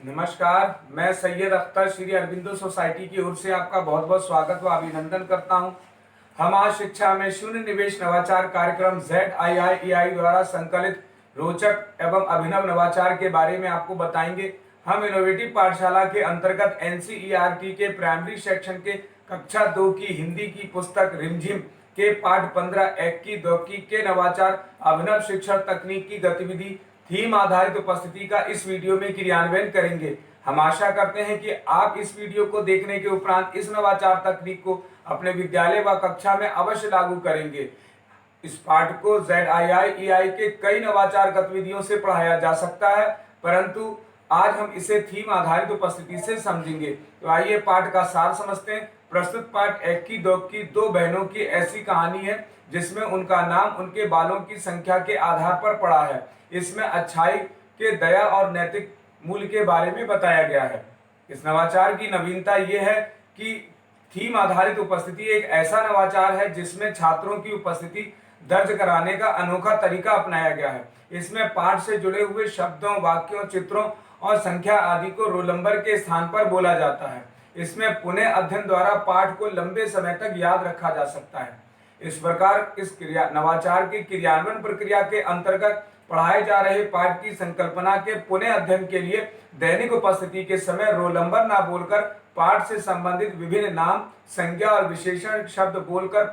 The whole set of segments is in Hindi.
नमस्कार, मैं सैयद अख्तर श्री अरबिंदो सोसाइटी की ओर से आपका बहुत बहुत स्वागत व अभिनंदन करता हूं। हम आज शिक्षा में शून्य निवेश नवाचार कार्यक्रम ZIIEI द्वारा संकलित रोचक एवं अभिनव नवाचार के बारे में आपको बताएंगे। हम इनोवेटिव पाठशाला के अंतर्गत NCERT के प्राइमरी सेक्शन के कक्षा 2 की हिंदी की पुस्तक रिमझिम के पाठ 15 एक्की दोक्की के नवाचार अभिनव शिक्षण तकनीक की गतिविधि थीम आधारित उपस्थिति का इस वीडियो में क्रियान्वयन करेंगे। हम आशा करते हैं कि आप इस वीडियो को देखने के उपरांत इस नवाचार तकनीक को अपने विद्यालय व कक्षा में अवश्य लागू करेंगे। इस पाठ को ZIIEI के कई नवाचार गतिविधियों से पढ़ाया जा सकता है, परंतु आज हम इसे थीम आधारित उपस्थिति से समझेंगे। तो आइए पाठ का सार समझते हैं। प्रस्तुत पाठ एक्की दोक्की दो बहनों की ऐसी कहानी है जिसमें उनका नाम उनके बालों की संख्या के आधार पर पड़ा है। इसमें अच्छाई के दया और नैतिक मूल्य के बारे में बताया गया है। इस नवाचार की नवीनता यह है कि थीम आधारित उपस्थिति एक ऐसा नवाचार है जिसमें छात्रों की उपस्थिति दर्ज कराने का अनोखा तरीका अपनाया गया है। इसमें पाठ से जुड़े हुए शब्दों, वाक्यों, चित्रों और संख्या आदि को रोल नंबर के स्थान पर बोला जाता है। इसमें पुनः अध्ययन द्वारा पाठ को लंबे समय तक याद रखा जा सकता है। इस प्रकार इस नवाचार की क्रियान्वयन प्रक्रिया के अंतर्गत पढ़ाए जा रहे पाठ की संकल्पना के पुनः अध्ययन के लिए दैनिक उपस्थिति के समय रोल नंबर न बोलकर पाठ से संबंधित विभिन्न नाम, संज्ञा और विशेषण शब्द बोलकर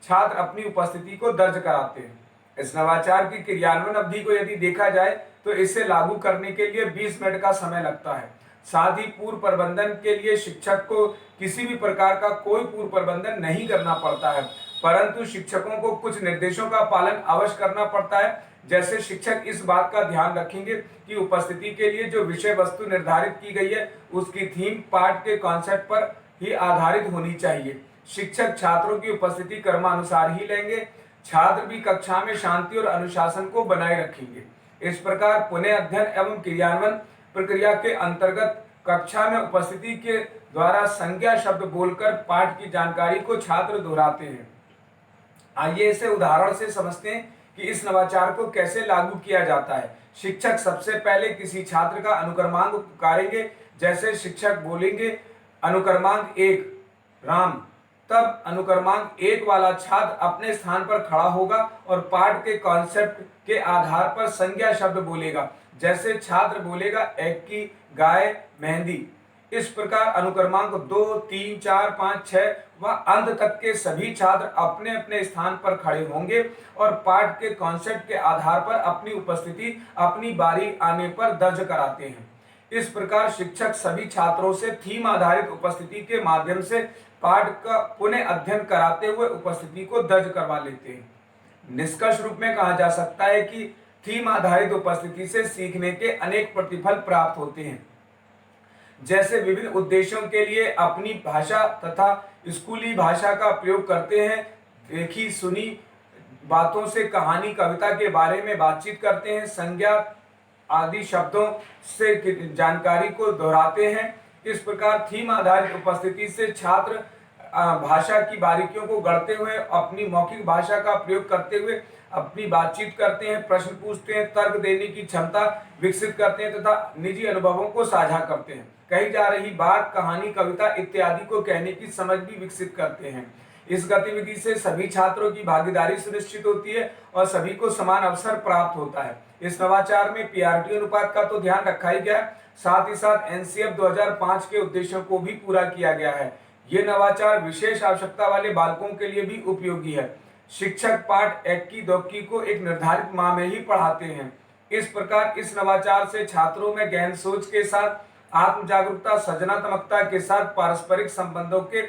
छात्र अपनी उपस्थिति को दर्ज कराते हैं। इस नवाचार की क्रियान्वयन अवधि को यदि देखा जाए तो इसे लागू करने के लिए 20 मिनट का समय लगता है। साथ ही पूर्व प्रबंधन के लिए शिक्षक को किसी भी प्रकार का कोई पूर्व प्रबंधन नहीं करना पड़ता है, परंतु शिक्षकों को कुछ निर्देशों का पालन अवश्य करना पड़ता है। जैसे शिक्षक इस बात का ध्यान रखेंगे कि उपस्थिति के लिए जो विषय वस्तु निर्धारित की गई है उसकी थीम पाठ के कॉन्सेप्ट पर ही आधारित होनी चाहिए। शिक्षक छात्रों की उपस्थिति क्रमानुसार ही लेंगे। छात्र भी कक्षा में शांति और अनुशासन को बनाए रखेंगे। इस प्रकार पुनः अध्ययन एवं क्रियान्वयन प्रक्रिया के अंतर्गत कक्षा में उपस्थिति के द्वारा संज्ञा शब्द बोलकर पाठ की जानकारी को छात्र दोहराते हैं। आइए इसे उदाहरण से समझते हैं कि इस नवाचार को कैसे लागू किया जाता है। शिक्षक सबसे पहले किसी छात्र का अनुक्रमांक पुकारेंगे। जैसे शिक्षक बोलेंगे अनुक्रमांक 1 राम, तब अनुक्रमांक 1 वाला छात्र अपने स्थान पर खड़ा होगा और पाठ के कॉन्सेप्ट के आधार पर संज्ञा शब्द बोलेगा। जैसे छात्र बोलेगा एक्की, गाय, मेहंदी। इस प्रकार अनुक्रमांक 2, 3, 4, 5, 6 व अंत तक के सभी छात्र अपने अपने स्थान पर खड़े होंगे और पाठ के कॉन्सेप्ट के आधार पर अपनी उपस्थिति अपनी बारी आने पर दर्ज कराते हैं। इस प्रकार शिक्षक सभी छात्रों से थीम आधारित उपस्थिति के माध्यम से पाठ का पुनः अध्ययन कराते हुए उपस्थिति को दर्ज करवा लेते हैं। निष्कर्ष रूप में कहा जा सकता है कि थीम आधारित उपस्थिति से सीखने के अनेक प्रतिफल प्राप्त होते हैं। जैसे विभिन्न उद्देश्यों के लिए अपनी भाषा तथा स्कूली भाषा का प्रयोग करते हैं, देखी सुनी बातों से कहानी कविता के बारे में बातचीत करते हैं, संज्ञा आदि शब्दों से जानकारी को दोहराते हैं। इस प्रकार थीम आधारित उपस्थिति से छात्र भाषा की बारीकियों को गढ़ते हुए अपनी मौखिक भाषा का प्रयोग करते हुए अपनी बातचीत करते हैं, प्रश्न पूछते हैं, तर्क देने की क्षमता विकसित करते हैं तथा निजी अनुभवों को साझा करते हैं। कही जा रही बात, कहानी, कविता इत्यादि को कहने की समझ भी विकसित करते हैं। इस गतिविधि से सभी छात्रों की भागीदारी सुनिश्चित होती है और सभी को समान अवसर प्राप्त होता है। इस नवाचार में PRT अनुपात का तो ध्यान रखा ही गया, साथ ही साथ NCF 2005 के उद्देश्यों को भी पूरा किया गया है। ये नवाचार विशेष आवश्यकता वाले बालकों के लिए भी उपयोगी है। शिक्षक पाठ एक्की दोक्की को एक निर्धारित माह में ही पढ़ाते हैं। इस प्रकार इस नवाचार से छात्रों में गहन सोच के साथ आत्म जागरूकता, सृजनात्मकता के साथ पारस्परिक संबंधों के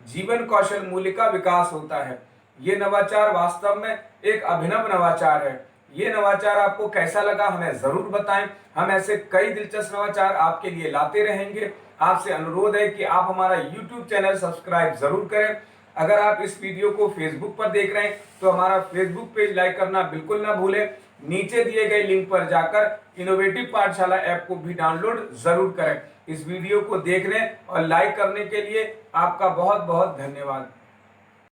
जीवन कौशल मूल्य का विकास होता है। ये नवाचार वास्तव में एक अभिनव नवाचार है। ये नवाचार आपको कैसा लगा हमें जरूर बताएं। हम ऐसे कई दिलचस्प नवाचार आपके लिए लाते रहेंगे। आपसे अनुरोध है कि आप हमारा YouTube चैनल सब्सक्राइब जरूर करें। अगर आप इस वीडियो को Facebook पर देख रहे हैं तो हमारा Facebook पेज लाइक करना बिल्कुल ना भूलें। नीचे दिए गए लिंक पर जाकर इनोवेटिव पाठशाला ऐप को भी डाउनलोड जरूर करें। इस वीडियो को देखने और लाइक करने के लिए आपका बहुत बहुत धन्यवाद।